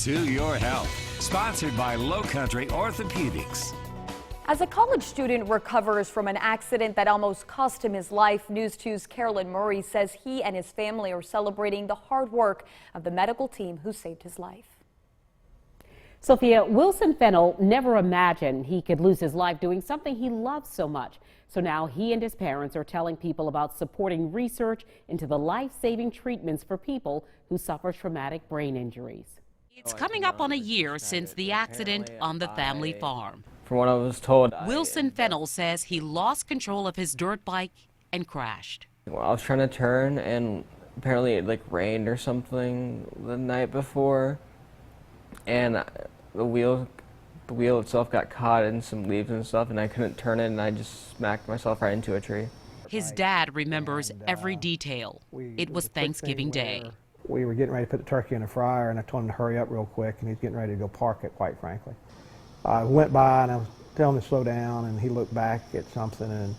to your health. Sponsored by Low Country Orthopedics. As a college student recovers from an accident that almost cost him his life, News 2's Carolyn Murray says he and his family are celebrating the hard work of the medical team who saved his life. Sophia, Wilson Fennell never imagined he could lose his life doing something he loves so much. So now he and his parents are telling people about supporting research into the life-saving treatments for people who suffer traumatic brain injuries. It's coming up on a year since the accident on the family farm. From what I was told, Wilson Fennell says he lost control of his dirt bike and crashed. I was trying to turn, and apparently it rained or something the night before, and the wheel itself got caught in some leaves and stuff, and I couldn't turn it, and I just smacked myself right into a tree. His dad remembers every detail. It was Thanksgiving Day. We were getting ready to put the turkey in the fryer, and I told him to hurry up real quick, and he's getting ready to go park it, quite frankly. I went by and I was telling him to slow down, and he looked back at something and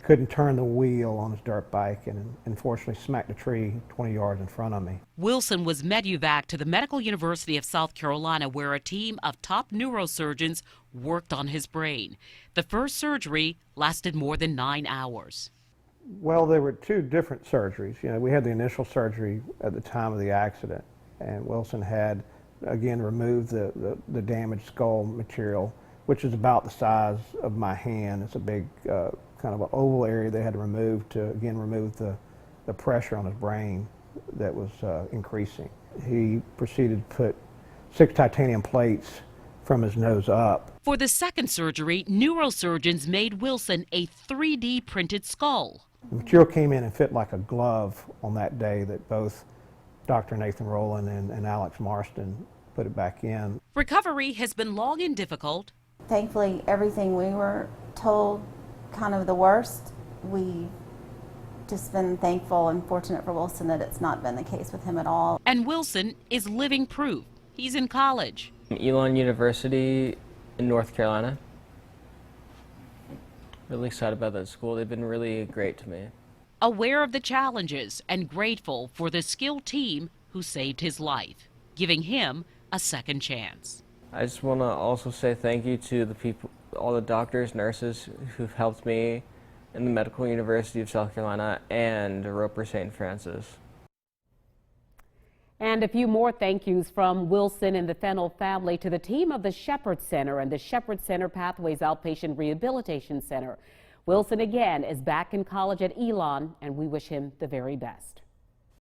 couldn't turn the wheel on his dirt bike, and unfortunately smacked a tree 20 yards in front of me. Wilson was medevaced to the Medical University of South Carolina, where a team of top neurosurgeons worked on his brain. The first surgery lasted more than 9 hours. Well, there were two different surgeries. We had the initial surgery at the time of the accident, and Wilson had again removed the damaged skull material, which is about the size of my hand. It's a big kind of an oval area they had to remove to again remove the pressure on his brain that was increasing. He proceeded to put 6 titanium plates from his nose up. For the second surgery, neurosurgeons made Wilson a 3D printed skull. The material came in and fit like a glove on that day that both Dr. Nathan Rowland and Alex Marston put it back in. Recovery has been long and difficult. Thankfully, everything we were told, kind of the worst, we just been thankful and fortunate for Wilson that it's not been the case with him at all. And Wilson is living proof. He's in college. Elon University in North Carolina. Really excited about that school. They've been really great to me. Aware of the challenges and grateful for the skilled team who saved his life, giving him a second chance. I just want to also say thank you to the people, all the doctors, nurses who've helped me in the Medical University of South Carolina and Roper St. Francis. And a few more thank yous from Wilson and the Fennell family to the team of the Shepherd Center and the Shepherd Center Pathways Outpatient Rehabilitation Center. Wilson again is back in college at Elon, and we wish him the very best.